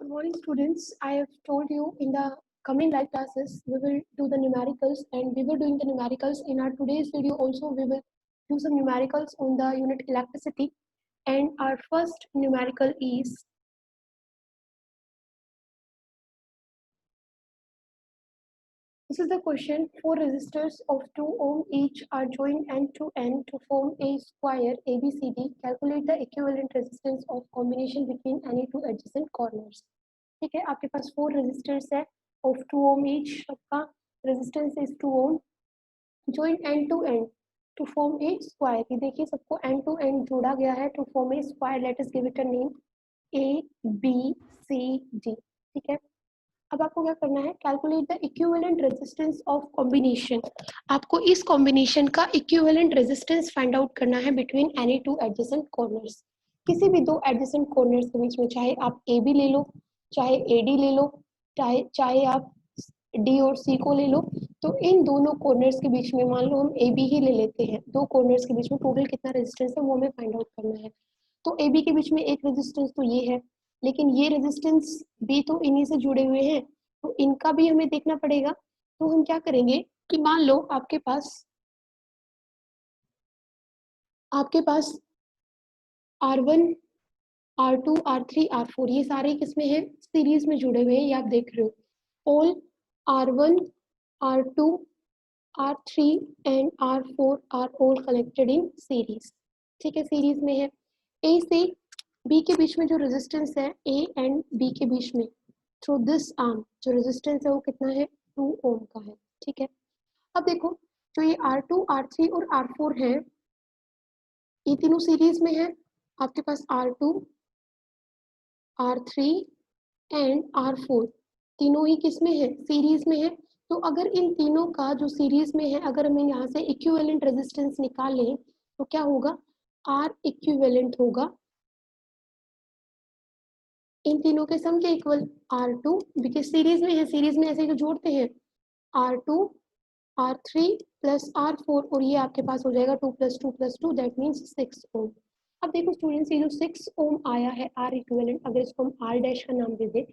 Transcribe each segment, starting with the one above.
Good morning, students. I have told you in the coming live classes we will do the numericals, and we were doing the numericals in our today's video. Also, we will do some numericals on the unit electricity, and our first numerical is this is the question. Four resistors of 2 ohm each are joined end to end to form a square ABCD. Calculate the equivalent resistance of combination between any two adjacent corners. ठीक है, आपके पास 4 resistors है of 2 ohm each. सबका resistance is 2 ohm. Join end to end to form a square. ये देखिए सबको end to end जोड़ा गया है to form a square. Let us give it a name A B C D. ठीक है, अब आपको क्या करना है, calculate the equivalent resistance of combination. आपको इस कॉम्बिनेशन का इक्विवेलेंट रेजिस्टेंस फाइंड आउट करना है between any two adjacent corners. किसी भी दो एडजेसेंट कॉर्नर्स के बीच में, चाहे आप ए बी ले लो, चाहे ए डी ले लो, चाहे आप डी और सी को ले लो. तो इन दोनों कॉर्नर्स के बीच में, मान लो हम ए बी ही ले लेते हैं, दो कॉर्नर्स के बीच में टोटल कितना रेजिस्टेंस है वो हमें फाइंड आउट करना है. तो ए बी के बीच में एक रेजिस्टेंस तो ये है, लेकिन ये रेजिस्टेंस भी तो इन्हीं से जुड़े हुए हैं, तो इनका भी हमें देखना पड़ेगा. तो हम क्या करेंगे कि मान लो आपके पास R1 R2 R3 R4 ये सारे किसमें हैं, सीरीज में जुड़े हुए हैं. ये आप देख रहे हो, all R1 R2 R3 and R4 are all connected in series. ठीक है, सीरीज में है. ए से बी के बीच में जो रेजिस्टेंस है ए एंड बी के बीच में थ्रू दिस आर्म जो रेजिस्टेंस है वो कितना है, 2 ओम का है. ठीक है, अब देखो जो ये R2 R3 और R4 है ये तीनों सीरीज में है. आपके पास R2 R3 एंड R4 तीनों ही किस में है, सीरीज में है. तो अगर इन तीनों का जो सीरीज में है, अगर हम यहाँ से इक्विवेलेंट रेजिस्टेंस निकालें तो क्या होगा, R इक्विवेलेंट होगा इन तीनों के सम के इक्वल R2, बिकॉज सीरीज में है, सीरीज में ऐसे जो जोड़ते हैं R2 R3 प्लस R4 और ये आपके पास हो जाएगा 2 + 2 + 2 दैट मीन्स 6 ओम. अब देखो स्टूडेंट्स, ये जो 6 ओम आया है R इक्विवेलेंट, अगर इसको हम R डैश का नाम दे दे,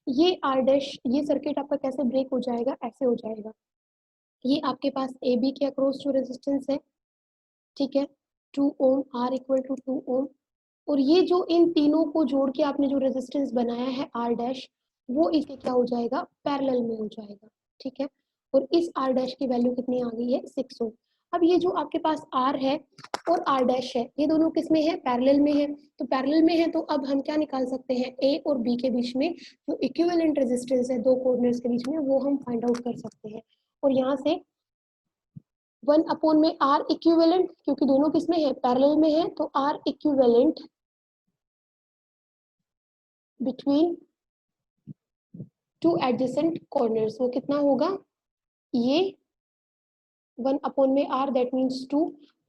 ये R डैश, ये सर्किट आपका कैसे ब्रेक हो जाएगा, ऐसे हो जाएगा. ये आपके पास ए बी के अक्रॉस जो रेजिस्टेंस है, ठीक है, 2 ओम, R इक्वल टू 2 ओम. और ये जो इन तीनों को जोड़ के आपने जो रेजिस्टेंस बनाया है R डैश, वो इसके क्या हो जाएगा, पैरेलल में हो जाएगा. ठीक है, और इस R डैश की वैल्यू कितनी आ गई है, 6 ओम. अब ये जो आपके पास R है और R डैश है, ये दोनों किस में है, पैरेलल में है. तो पैरेलल में है तो अब हम क्या निकाल सकते हैं, A और B के बीच में जो इक्विवेलेंट रेजिस्टेंस है दो कॉर्नर्स के बीच में, वो हम फाइंड आउट कर सकते हैं. और यहाँ से 1 में R इक्विवेलेंट, क्योंकि दोनों किस में है, पैरेलल में है, तो R equivalent between two adjacent corners वो कितना होगा, ये 1 में R दैट मीन्स 2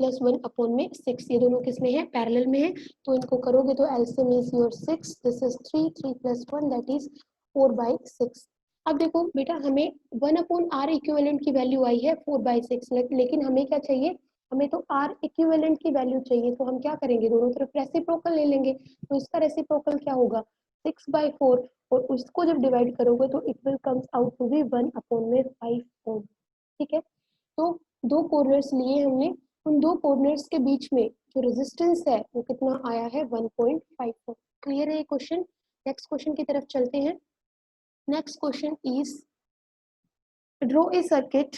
प्लस 1 में 6, ये दोनों किस में है, पैरेलल में है. तो इनको करोगे तो LCM is your 6, this is 3 + 1 that is 4/6. अब देखो बेटा, हमें 1/R इक्विवेलेंट की वैल्यू आई है 4/6, लेकिन हमें क्या चाहिए, हमें तो R इक्विवेलेंट की वैल्यू चाहिए. तो हम क्या करेंगे, दोनों तरफ रेसिप्रोकल ले लेंगे. तो इसका रेसिप्रोकल क्या होगा, 6/4, और उसको जब डिवाइड करोगे तो it will comes out to be 1/5 ohm. ठीक है, तो दो कॉर्नर्स लिए हमने, उन दो कॉर्नर्स के बीच में जो रेजिस्टेंस है वो कितना आया है, 1.54. क्लियर है ये क्वेश्चन. नेक्स्ट क्वेश्चन की तरफ चलते हैं. Next question is draw a circuit.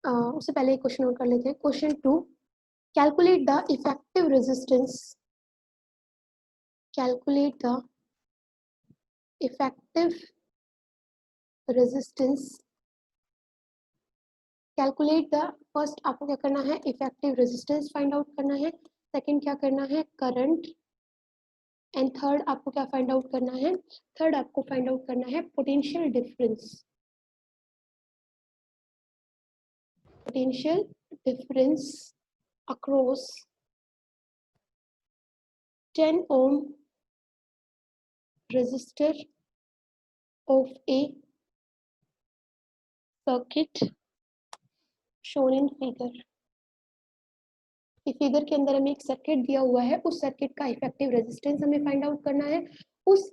उससे पहले एक क्वेश्चन और कर लेते हैं. Question 2, calculate the effective resistance, calculate the effective resistance, calculate the, first आपको क्या करना है, इफेक्टिव रेजिस्टेंस फाइंड आउट करना है. सेकंड क्या करना है, करंट. एंड थर्ड आपको क्या फाइंड आउट करना है, थर्ड आपको फाइंड आउट करना है potential difference. Potential difference across 10 ohm resistor of a circuit shown in figure. इस फिगर के अंदर हमें एक सर्किट दिया हुआ है, उस सर्किट का इफेक्टिव रेजिस्टेंस हमें फाइंड आउट करना है. उस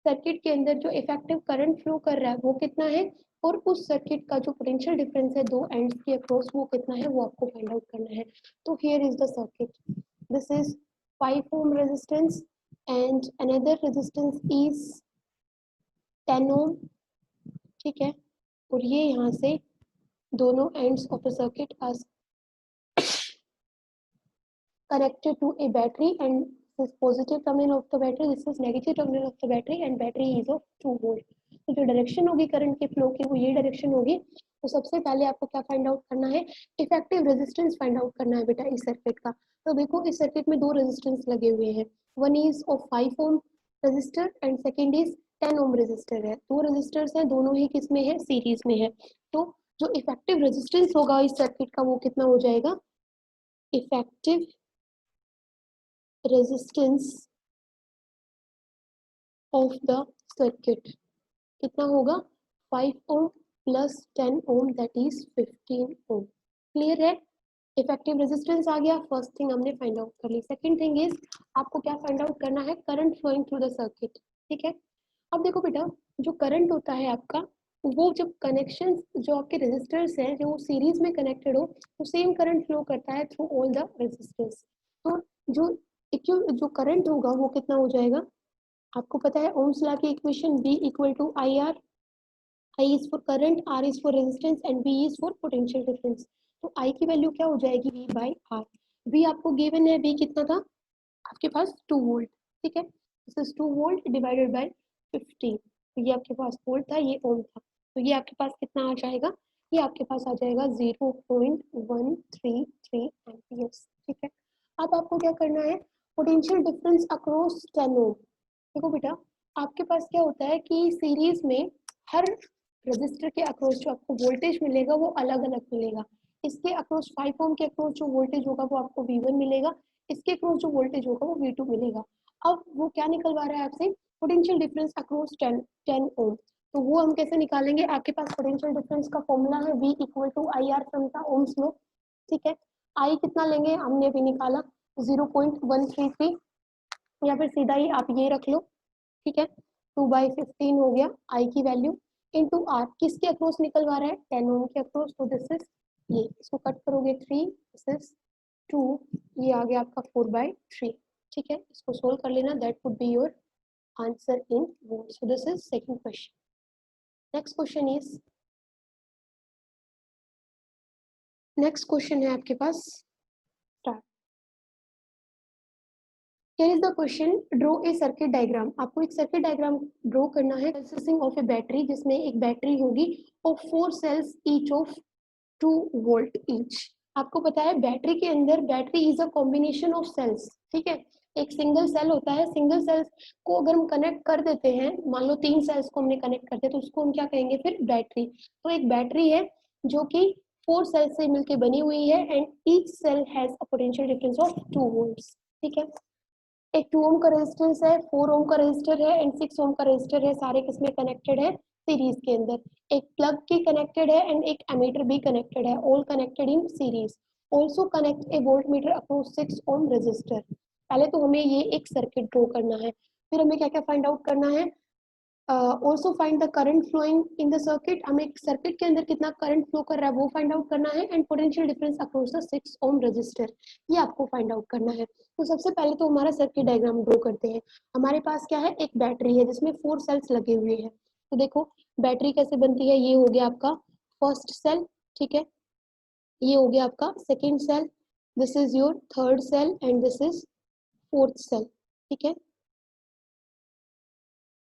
सर्किट के अंदर जो इफेक्टिव करंट फ्लो कर रहा है वो कितना है, और उस सर्किट का जो पोटेंशियल डिफरेंस है दो एंड्स के अक्रॉस वो कितना है, वो आपको फाइंड आउट करना है। तो here is the circuit, this is 5 ohm resistance and another resistance is 10 ohm, ठीक है। और ये यहाँ से दोनों ends of the circuit are connected to a battery, and this positive terminal of the battery, this is negative terminal of the battery, and battery is of 2 volt. तो जो direction होगी करंट के फ्लो की वो ये direction होगी। तो सबसे पहले आपको क्या फाइंड आउट करना है, इफेक्टिव रेजिस्टेंस फाइंड आउट करना है बेटा इस सर्किट का। तो देखो इस सर्किट में दो रेजिस्टेंस लगे हुए हैं, one is of 5 ohm resistor and second is 10 ohm resistor है। दो रेजिस्टर्स हैं, दोनों ही किस में है, सीरीज में है। तो जो इफेक्टिव रेजिस्टेंस होगा इस सर्किट का वो कितना हो जाएगा, effective resistance of the circuit कितना होगा, 5 ohm plus 10 ohm that is 15 ohm। Clear है, इफेक्टिव रेजिस्टेंस आ गया, फर्स्ट थिंग हमने फाइंड आउट कर ली। सेकंड थिंग इज आपको क्या फाइंड आउट करना है, current flowing through the circuit, ठीक है। अब देखो बेटा जो करंट होता है आपका, वो जब कनेक्शन जो आपके रेजिस्टर्स हैं जो सीरीज में कनेक्टेड हो तो सेम करंट फ्लो करता है थ्रू ऑल द रेजिस्टर्स। तो जो जो करंट होगा वो कितना हो जाएगा, आपको पता है ओम्स लॉ की equation V equal to I R, I is for current, R is for resistance and V is for potential difference. तो I की वैल्यू क्या हो जाएगी, V बाई आर। V आपको गिवन है, V कितना था आपके पास 2 वोल्ट, ठीक है। This is 2 volt divided by 15, तो ये आपके पास वोल्ट था, ये ओम था, तो ये आपके पास कितना आ जाएगा, ये आपके पास आ जाएगा 0.133 एम्पियर्स, ठीक है। अब आपको क्या करना है, पोटेंशियल डिफरेंस अक्रॉस 10 ओम। देखो बेटा आपके पास क्या होता है कि सीरीज में हर रजिस्टर के अक्रॉस जो आपको वोल्टेज मिलेगा वो अलग अलग मिलेगा। इसके अक्रॉस 5 ओम के अक्रॉस जो वोल्टेज होगा वो आपको V1 मिलेगा, इसके अक्रॉस जो वोल्टेज होगा वो V2 मिलेगा। अब वो क्या निकलवा रहा है आपसे, पोटेंशियल डिफरेंस अक्रॉस 10 ओम। तो वो हम कैसे निकालेंगे, आपके पास पोटेंशियल डिफरेंस का फॉर्मूला है V equal to I R from the Ohm's law, ठीक है। आई कितना लेंगे, हमने भी निकाला 0.133, या फिर सीधा ही आप ये रख लो, ठीक है। 2/15 हो गया आई की वैल्यू, इनटू आर किसके अक्रॉस निकलवा रहा है, 10 ओम के अक्रॉस। तो दिस इज, ये इसको कट करोगे 3, दिस इज 2, ये आ गया आपका 4/3, ठीक है। इसको सोल्व कर लेना, that would be your answer in volt. So this is second question. Next question is, next question है आपके पास, start. Here is the question, draw a circuit diagram। आपको एक सर्किट डायग्राम ड्रॉ करना है consisting of a battery, जिसमें एक battery होगी और 4 cells each of 2 volt each। आपको पता है बैटरी के अंदर, battery is a combination of cells, ठीक है। एक सिंगल सेल होता है, सिंगल सेल्स को अगर हम कनेक्ट कर देते हैं, मान लो 3 सेल्स को हमने कनेक्ट कर दिया तो उसको हम क्या कहेंगे फिर, बैटरी। तो एक बैटरी है जो कि 4 सेल्स से मिलकर बनी हुई है and each cell has a potential difference of 2 volts, ठीक है। एक 2 ओम का रेजिस्टेंस है, 4 ओम का रेजिस्टर है एंड 6 ओम का रेजिस्टर है, सारे किसमें कनेक्टेड है, सीरीज के अंदर। एक प्लग की कनेक्टेड है एंड एक एमीटर भी कनेक्टेड है, all connected in series. Also connect a volt meter across 6 ohm resistor. पहले तो हमें ये एक सर्किट ड्रॉ करना है, फिर हमें क्या क्या फाइंड आउट करना है, also find the current flowing in the circuit. हमें एक सर्किट के अंदर कितना करंट फ्लो कर रहा है वो फाइंड आउट करना है, and potential difference across the 6 ohm resistor, ये आपको फाइंड आउट करना है। तो सबसे पहले तो हमारा सर्किट डायग्राम ड्रॉ करते हैं। हमारे पास क्या है, एक बैटरी है जिसमें 4 सेल्स लगे हुए हैं। तो देखो बैटरी कैसे बनती है, ये हो गया आपका फर्स्ट सेल, ठीक है। ये हो गया आपका second cell, this is your third cell and this is fourth cell, ठीक है।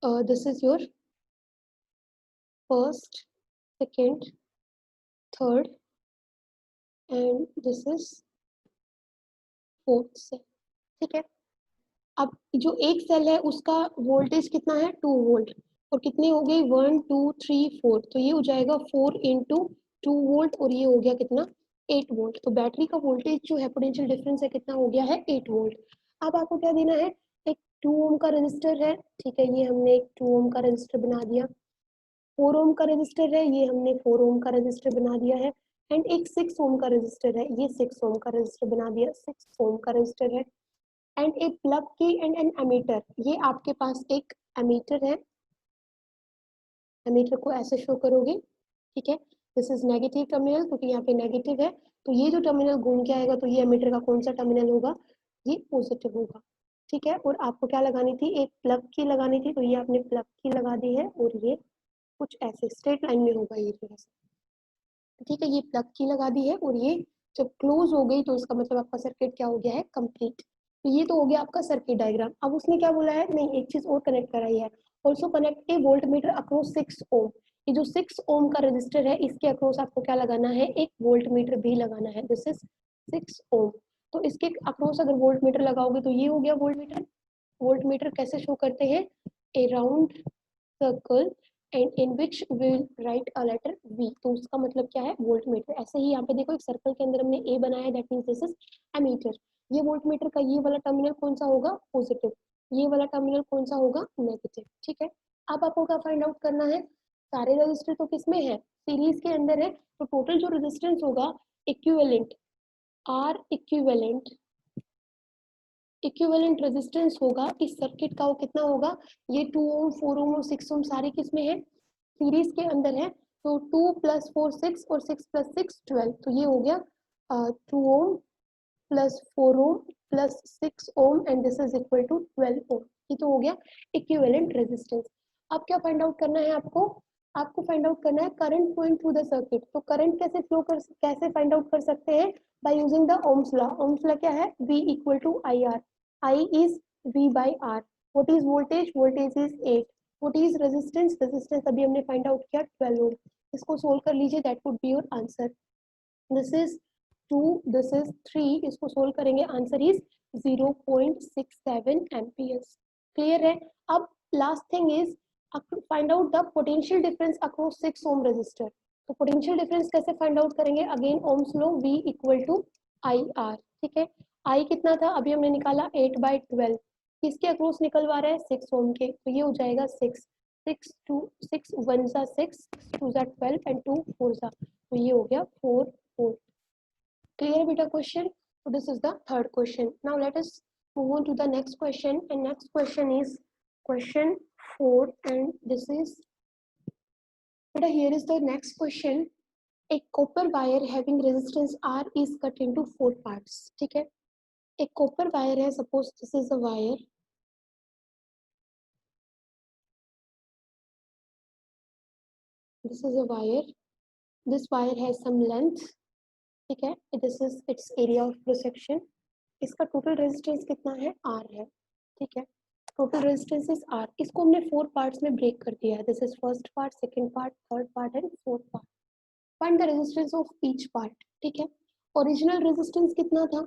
This is your first, second, third and this is fourth cell, ठीक है। अब जो एक सेल है उसका वोल्टेज कितना है, 2 वोल्ट, और कितने हो गए, 1 2 3 4, तो ये हो जाएगा 4 इंटू 2 वोल्ट, और ये हो गया कितना, 8 वोल्ट। तो बैटरी का वोल्टेज जो है पोटेंशियल डिफरेंस है कितना हो गया है, 8 वोल्ट। अब आपको क्या देना है, एक 2 ओम का रजिस्टर है, ठीक है, ये हमने एक 2 ओम का रजिस्टर बना दिया। 4 ओम का रजिस्टर है, ये हमने 4 ओम का रजिस्टर बना दिया है। एंड एक 6 ओम का रजिस्टर है, ये 6 ओम का रजिस्टर बना दिया, 6 ओम का रजिस्टर है। एंड ए प्लग की एंड एन एमीटर, ये आपके पास एक एमीटर है, एमीटर को ऐसे शो करोगे, ठीक है। दिस इज नेगेटिव टर्मिनल क्योंकि यहाँ पे नेगेटिव है, तो ये जो टर्मिनल घूम के आएगा तो ये एमीटर का कौन सा टर्मिनल होगा, ये पॉजिटिव होगा, ठीक है। और आपको क्या लगानी थी, एक प्लग की लगानी थी, तो ये आपने प्लग की लगा दी है और ये कुछ ऐसे स्ट्रेट लाइन में होगा ये थोड़ा सा, ठीक है। ये प्लग की लगा दी है और ये जब क्लोज हो गई तो इसका मतलब आपका सर्किट क्या हो गया है, कंप्लीट। तो ये तो हो गया आपका सर्किट डायग्राम। अब उसने क्या बोला है, नहीं एक चीज और कनेक्ट कराई है, also connect a volt meter across 6 ओम। ये जो 6 ओम का रजिस्टर है इसके अक्रॉस आपको क्या लगाना है, एक वोल्ट मीटर भी लगाना है, दिस इज 6 ओम। तो इसके अक्रॉस अगर वोल्ट मीटर लगाओगे तो ये हो गया वोल्ट मीटर। वोल्ट मीटर कैसे शो करते हैं, a round circle and in which will write a letter V, तो उसका मतलब क्या है, वोल्ट मीटर। ऐसे ही यहाँ पे देखो एक सर्कल के अंदर हमने A बनाया है, that means this is ammeter. ये वोल्ट मीटर का ये वाला टर्मिनल कौन सा होगा, पॉजिटिव, ये वाला टर्मिनल कौन सा होगा, नेगेटिव, ठीक है। अब आपको क्या फाइंड आउट करना है, सारे रजिस्टर तो किसमें है, सीरीज के अंदर है, तो टोटल जो रेजिस्टेंस होगा इक्विवेलेंट, आर इक्विवेलेंट रेजिस्टेंस होगा इस सर्किट का, वो कितना होगा, ये 2 ओम 4 ओम और 6 ओम सारे किसमें है, सीरीज के अंदर है। तो 2 + 4 6 और 6 + 6 12, तो ये हो गया 2 ohm plus 4 ohm plus 6 ohm and this is equal to 12 ohm. ये तो हो गया इक्विवेलेंट रेजिस्टेंस। अब क्या फाइंड आउट करना है आपको, आपको फाइंड आउट करना है current flowing through the circuit. तो करंट कैसे फ्लो कर, कैसे फाइंड आउट कर सकते हैं, by using the Ohm's law. Ohm's law क्या है, V = IR, I is V/R। What is voltage, voltage is 8। What is resistance, resistance अभी हमने फाइंड आउट किया 12 ओम। इसको सोल्व कर लीजिए, that would be your answer. This is 2, this is 3, इसको solve करेंगे आंसर इज 0.67 एम्पियर्स। क्लियर है। अब last thing is find out the potential difference across 6 ohm resistor. तो पोटेंशियल डिफरेंस कैसे फाइंड आउट करेंगे, again Ohm's law, V = IR, ठीक है। I कितना था, अभी हमने निकाला 8/12, किसके अक्रॉस निकलवा रहा है, 6 ओम के, तो ये हो जाएगा 6, 6 2 6 1 सा 6, 2 सा 12 एंड 2 4 सा, तो ये हो गया 4 4। Clear beta question. So this is the third question. Now let us move on to the next question, and next question is question 4, and this is beta, here is the next question. A copper wire having resistance R is cut into 4 parts, ठीक है। एक copper wire है, suppose this is a wire, this is a wire, this wire has some length, ठीक है। this is its area of cross section, इसका total resistance कितना है, R है, ठीक है। Total resistance is R। इसको हमने 4 पार्ट्स में ब्रेक कर दिया है, this is first part, second part, third part and fourth part. Find the resistance of each part, ठीक है। ओरिजिनल रेजिस्टेंस कितना था,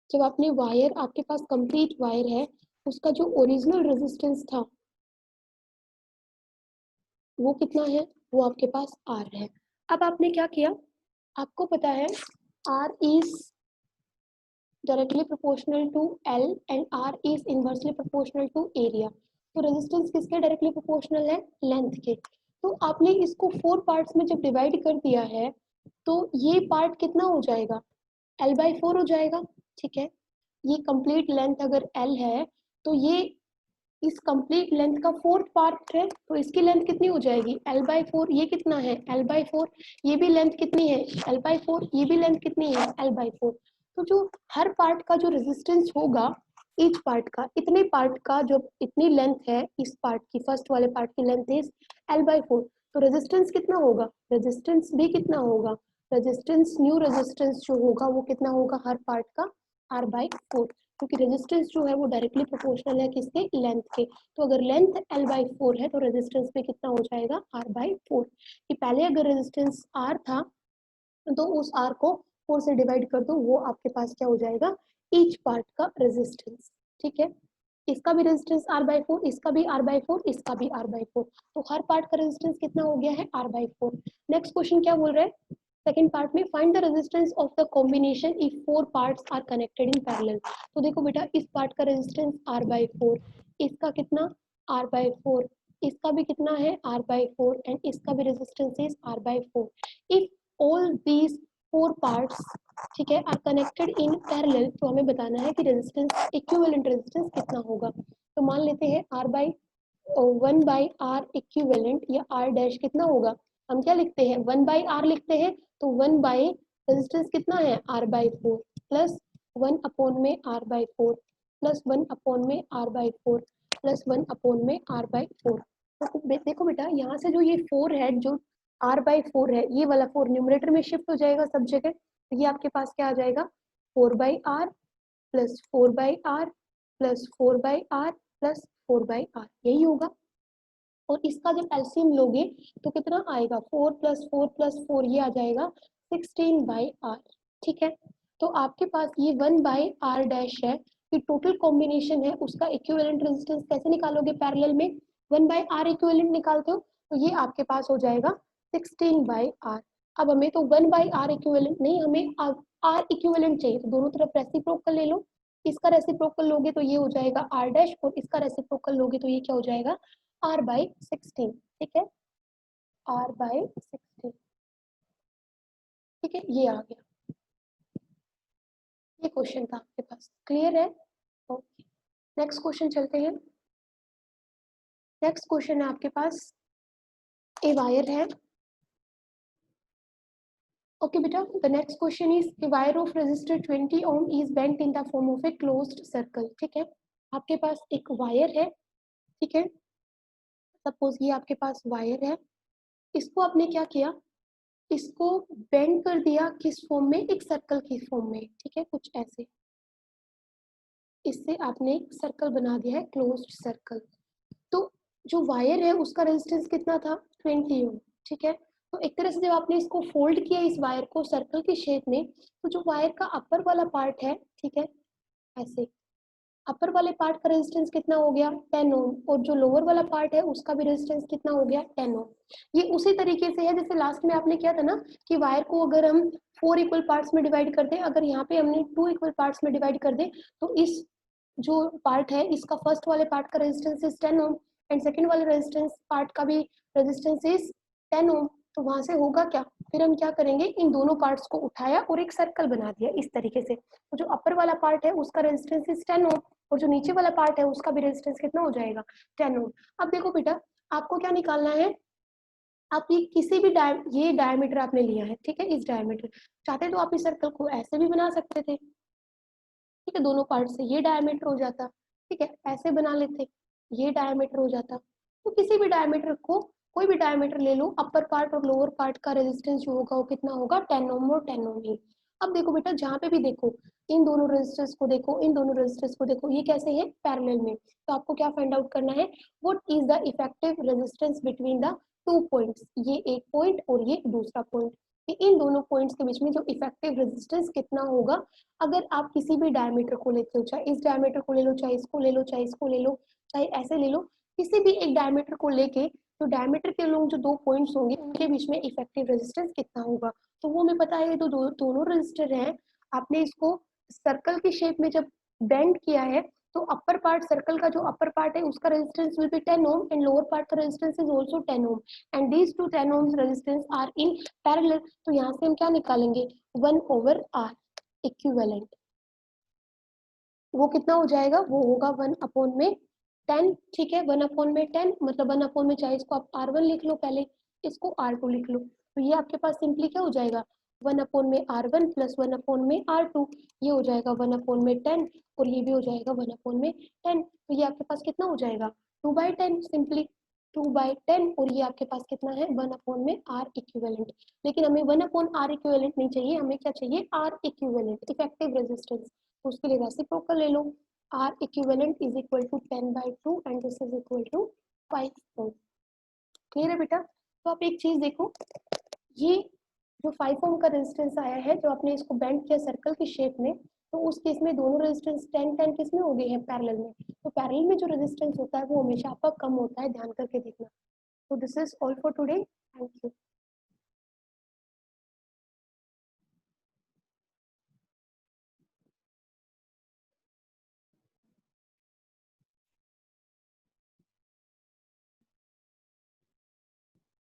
जब आपने वायर, आपके पास कंप्लीट वायर है, उसका जो ओरिजिनल रेजिस्टेंस था वो कितना है, वो आपके पास R है। अब आपने क्या किया, आपको पता है R is directly proportional to L and R is inversely proportional to area। तो रेजिस्टेंस किसके डायरेक्टली प्रोपोर्शनल है, लेंथ के। तो आपने इसको 4 पार्ट्स में जब डिवाइड कर दिया है तो ये पार्ट कितना हो जाएगा, L/4 हो जाएगा, ठीक है। ये कंप्लीट लेंथ अगर L है तो ये इस कंप्लीट लेंथ का 4th पार्ट है, तो इसकी लेंथ कितनी हो जाएगी, L/4। ये कितना है, L/4। ये भी लेंथ कितनी है, L/4। ये भी लेंथ कितनी है, L/4। तो जो हर पार्ट का जो रेजिस्टेंस होगा, ईच पार्ट का, इतने पार्ट का जो इतनी लेंथ है, इस पार्ट की, फर्स्ट वाले पार्ट की लेंथ इज L/4। तो रेजिस्टेंस कितना होगा, रेजिस्टेंस भी कितना होगा, रेजिस्टेंस, न्यू रेजिस्टेंस जो होगा वो कितना होगा, हर पार्ट का R/4, क्योंकि रेजिस्टेंस जो है वो डायरेक्टली प्रोपोर्शनल है किसके, लेंथ के। तो अगर लेंथ L/4 है तो रेजिस्टेंस भी कितना हो जाएगा, R/4। कि पहले अगर रेजिस्टेंस R था तो उस R को 4 से डिवाइड कर दो, वो आपके पास क्या हो जाएगा, ईच पार्ट का रेजिस्टेंस, ठीक है। इसका भी रेजिस्टेंस R/4, इसका भी R/4, इसका भी R/4, तो हर पार्ट का रेजिस्टेंस कितना हो गया है, R/4। नेक्स्ट क्वेश्चन क्या बोल रहा है, सेकंड पार्ट में, find the resistance of the combination if 4 parts are connected in parallel. तो देखो बेटा, इस पार्ट का रेजिस्टेंस R/4, इसका कितना, R/4, इसका भी कितना है, R/4 एंड इसका भी resistance is R/4। If all these 4 parts, ठीक है, आर कनेक्टेड इन पैरेलल, तो हमें बताना है कि रेजिस्टेंस, इक्विवेलेंट रेजिस्टेंस कितना होगा। तो मान लेते हैं वन बाई आर इक्विवेलेंट या आर डैश कितना होगा, हम क्या लिखते हैं, वन बाई आर लिखते हैं, तो वन बाई रेजिस्टेंस कितना है R by four plus one upon में R by four plus one upon में R by four plus one upon में आर बाई फोर। तो देखो बेटा यहाँ से जो ये फोर है, जो आर बाई फोर है, ये वाला फोर न्यूमरेटर में शिफ्ट हो जाएगा सब जगह, तो ये आपके पास क्या आ जाएगा, four by R plus four by R plus four by R plus four by R, यही होगा। और इसका जब एलसीएम लोगे तो कितना आएगा, फोर प्लस फोर, ये आ जाएगा 16 बाई आर। ठीक है, तो आपके पास ये 1 बाई आर डैश है, कि टोटल कॉम्बिनेशन है, उसका इक्विवेलेंट रेजिस्टेंस कैसे निकालोगे, पैरेलल में 1 बाई आर इक्विवेलेंट निकालते हो, तो ये आपके पास हो जाएगा 16 बाई आर। अब हमें तो 1 बाई आर इक्विवेलेंट नहीं, हमें आर इक्विवेलेंट चाहिए, तो दोनों तरफ रेसिप्रोकल ले लो, इसका रेसिप्रोकल लोगे तो ये हो जाएगा आर डैश, और इसका रेसिप्रोकल लोगे तो ये क्या हो जाएगा, आर बाई 16। ठीक है, आर बाई 16। ठीक है, ये आ गया, ये क्वेश्चन था आपके पास, क्लियर है। ओके, नेक्स्ट क्वेश्चन चलते हैं। नेक्स्ट क्वेश्चन है आपके पास, ए वायर है। ओके बेटा, the next question is a wire of resistor 20 ohm is bent in the form of a closed circle. ठीक है, आपके पास एक वायर है, ठीक है, सपोज ये आपके पास वायर है, इसको आपने क्या किया, इसको बेंड कर दिया किस फॉर्म में, एक सर्कल की फॉर्म में। ठीक है, कुछ ऐसे, इससे आपने एक सर्कल बना दिया है, क्लोज्ड सर्कल। तो जो वायर है उसका रेजिस्टेंस कितना था, 20 ओम। ठीक है, तो एक तरह से जब आपने इसको फोल्ड किया इस वायर को सर्कल के शेप में, तो जो वायर का अपर वाला पार्ट है, ठीक है, ऐसे अपर वाले पार्ट का रेजिस्टेंस कितना हो गया, 10 ओम, और जो लोअर वाला पार्ट है उसका भी रेजिस्टेंस कितना हो गया, 10 ओम। ये उसी तरीके से है जैसे लास्ट में आपने किया था ना, कि वायर को अगर हम 4 इक्वल पार्ट्स में डिवाइड कर दे, अगर यहाँ पे हमने 2 इक्वल पार्ट्स में डिवाइड कर दे, तो इस जो पार्ट है इसका फर्स्ट वाले पार्ट का resistance is 10 ohm, and second वाले रेजिस्टेंस पार्ट का भी रेजिस्टेंस इज 10 ओम। तो वहां से होगा क्या, फिर हम क्या करेंगे, इन दोनों पार्ट्स को उठाया और एक सर्कल बना दिया इस तरीके से। तो जो अपर वाला पार्ट है उसका रेजिस्टेंस इज 10 ओम, और जो नीचे वाला पार्ट है उसका भी रेजिस्टेंस कितना हो जाएगा, 10 ओम। अब देखो बेटा, आपको क्या निकालना है, आप ये किसी भी ये डायमीटर आपने लिया है, ठीक है, इस डायमीटर, चाहते तो आप इस सर्कल को ऐसे भी बना सकते थे, ठीक है, दोनों पार्ट से ये डायमीटर हो जाता, ठीक है, ऐसे बना लेते, ये डायमीटर हो जाता। तो किसी भी डायमीटर को, कोई भी डायमीटर ले लो, अपर पार्ट और लोअर पार्ट का रेजिस्टेंस जो होगा वो कितना होगा, 10 ओम और 10 ओम ही। अब देखो बेटा, जहाँ पे भी देखो, इन दोनों रेजिस्टेंस को देखो, इन दोनों रेजिस्टेंस को देखो, ये कैसे है, पैरेलल में। तो आपको क्या फाइंड आउट करना है, what is the effective resistance between the two points, ये एक पॉइंट और ये दूसरा पॉइंट, कि इन दोनों पॉइंट्स के बीच में जो इफेक्टिव रेजिस्टेंस कितना होगा। अगर आप किसी भी डायमीटर को लेते हो, चाहे इस डायमीटर को ले लो, चाहे इसको ले लो, चाहे इसको ले लो, चाहे ऐसे ले लो, किसी भी एक डायमीटर को लेके, तो डायमीटर के लोग जो दो पॉइंट्स होंगे उनके बीच में इफेक्टिव रेजिस्टेंस कितना होगा, तो वो हमें पता है। तो दोनों रेजिस्टर हैं, आपने इसको सर्कल की शेप में जब बेंड किया है, तो अपर पार्ट, सर्कल का जो अपर पार्ट है उसका resistance will be 10 ohm, and lower part का resistance is also 10 ohm, and these two 10 ohms resistance are in parallel. तो यहाँ से हम क्या निकालेंगे, 1 ओवर आर इक्विवेलेंट, वो कितना हो जाएगा, वो होगा 1 अपॉन में 10। ठीक है, 1 अपॉन में 10, मतलब 1 अपॉन में, चाहे इसको आप R1 लिख लो पहले, इसको R2 लिख लो, तो ये आपके पास सिंपली क्या हो जाएगा, 1 अपॉन में R1 प्लस 1 अपॉन में R2, ये हो जाएगा 1 अपॉन में 10, और ये भी हो जाएगा 1 अपॉन में 10। तो ये आपके पास कितना हो जाएगा, 2/10, सिंपली 2/10, और ये आपके पास कितना है, 1 अपॉन में R इक्विवेलेंट। लेकिन हमें 1 अपॉन R इक्विवेलेंट नहीं चाहिए, हमें क्या चाहिए, R इक्विवेलेंट, इफेक्टिव रेजिस्टेंस। तो उसके लिए रेसिप्रोकल ले लो, R equivalent is equal to 10/2 and this is equal to 5 ohm। Clear है बेटा। तो आप एक चीज देखो, ये जो 5 ओम का रेजिस्टेंस आया है, जो आपने इसको बेंड किया सर्कल की शेप में, तो उस केस में दोनों रेजिस्टेंस 10-10 किस में हो गए हैं, पैरेलल में। तो पैरेलल में जो रेजिस्टेंस होता है वो हमेशा आपका कम होता है, ध्यान करके देखना। तो this is all for today, thank you.